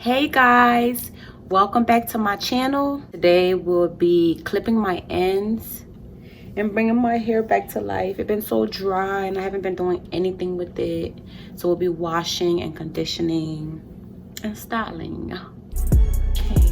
Hey guys, welcome back to my channel. Today we'll be clipping my ends and bringing my hair back to life. It's been so dry and I haven't been doing anything with it. So we'll be washing and conditioning and styling. Okay.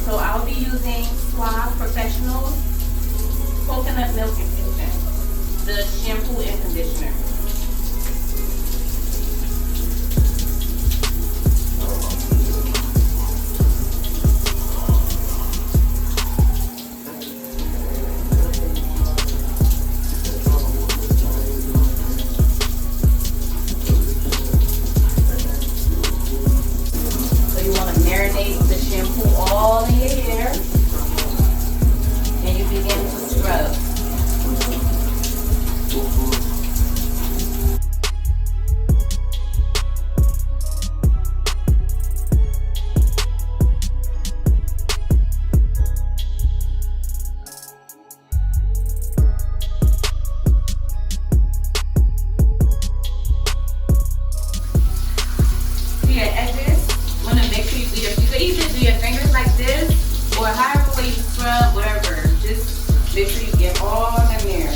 So I'll be using SUAVE Professionals Coconut Milk Infusion, the shampoo and conditioner. So you want to marinate the shampoo all in your hair, and you begin to scrub. To your edges, you want to make sure you can either do your fingers like this, or however way you scrub, whatever. Just make sure you get all in there.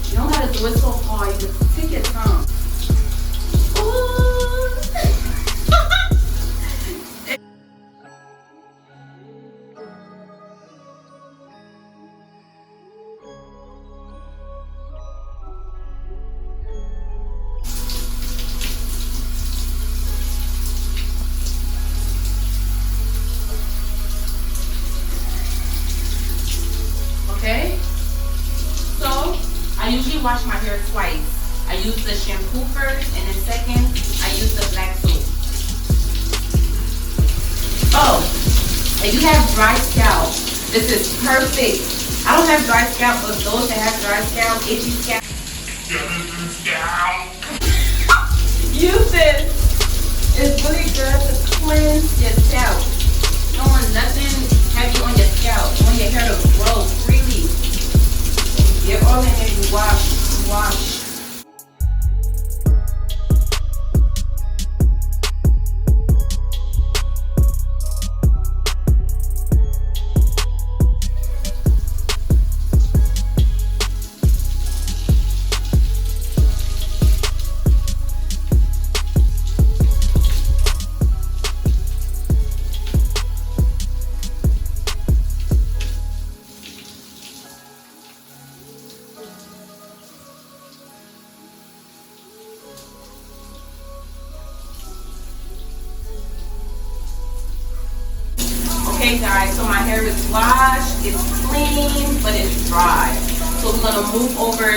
You don't have to do it so hard. You just take your time. Okay, so I usually wash my hair twice. I use the shampoo first, and then second, I use the black soap. Oh, if you have dry scalp, this is perfect. I don't have dry scalp, but those that have dry scalp, itchy scalp, use this. It's really good to cleanse your scalp. You don't want nothing heavy on your scalp. You want your hair to grow freely. Get all in there, you wash. guys. So my hair is washed, it's clean, but it's dry. So we're gonna move on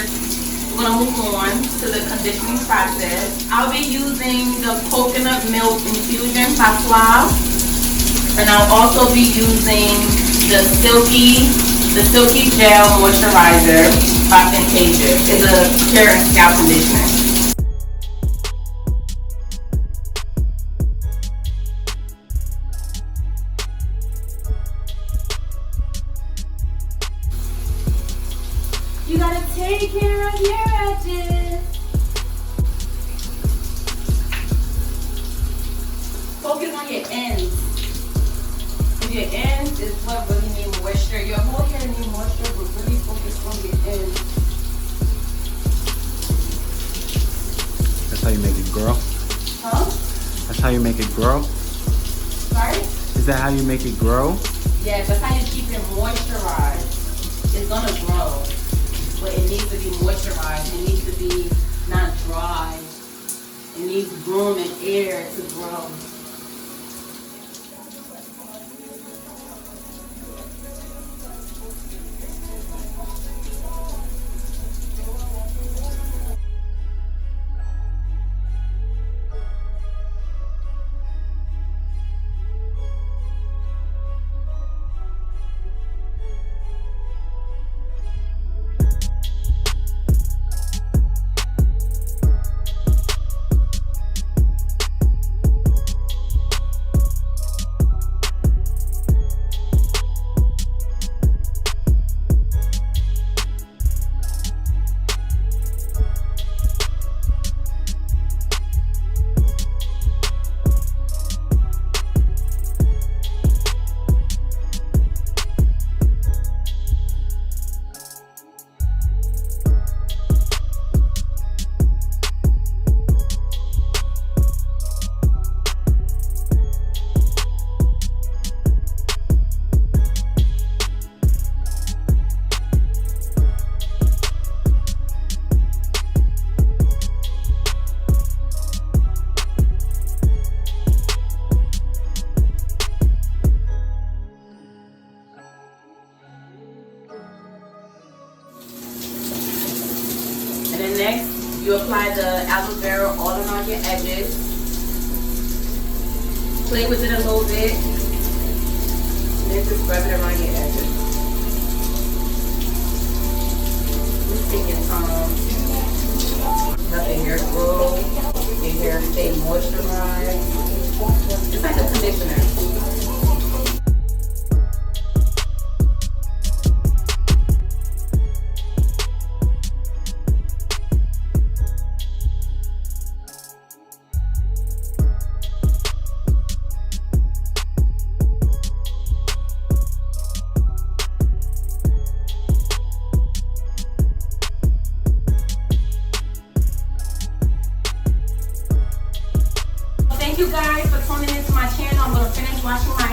to the conditioning process. I'll be using the coconut milk infusion by SUAVE, and I'll also be using the Silky Gel Moisturizer by FANTASIA. It's a hair and scalp conditioner. You gotta take care of your edges. Focus on your ends. Your ends is what really need moisture. Your whole hair needs moisture, but really focus on your ends. That's how you make it grow? Huh? That's how you make it grow? Sorry? Is that how you make it grow? Yeah, that's how you keep it moisturized. It's gonna grow, but it needs to be moisturized. It needs to be not dry. It needs room and air to grow. And then next, you apply the aloe vera all around your edges. Play with it a little bit. And then just rub it around your edges. Just take your time. Let the hair grow. Your hair stay moisturized. It's like a conditioner. Thank you guys for tuning into my channel. I'm going to finish washing my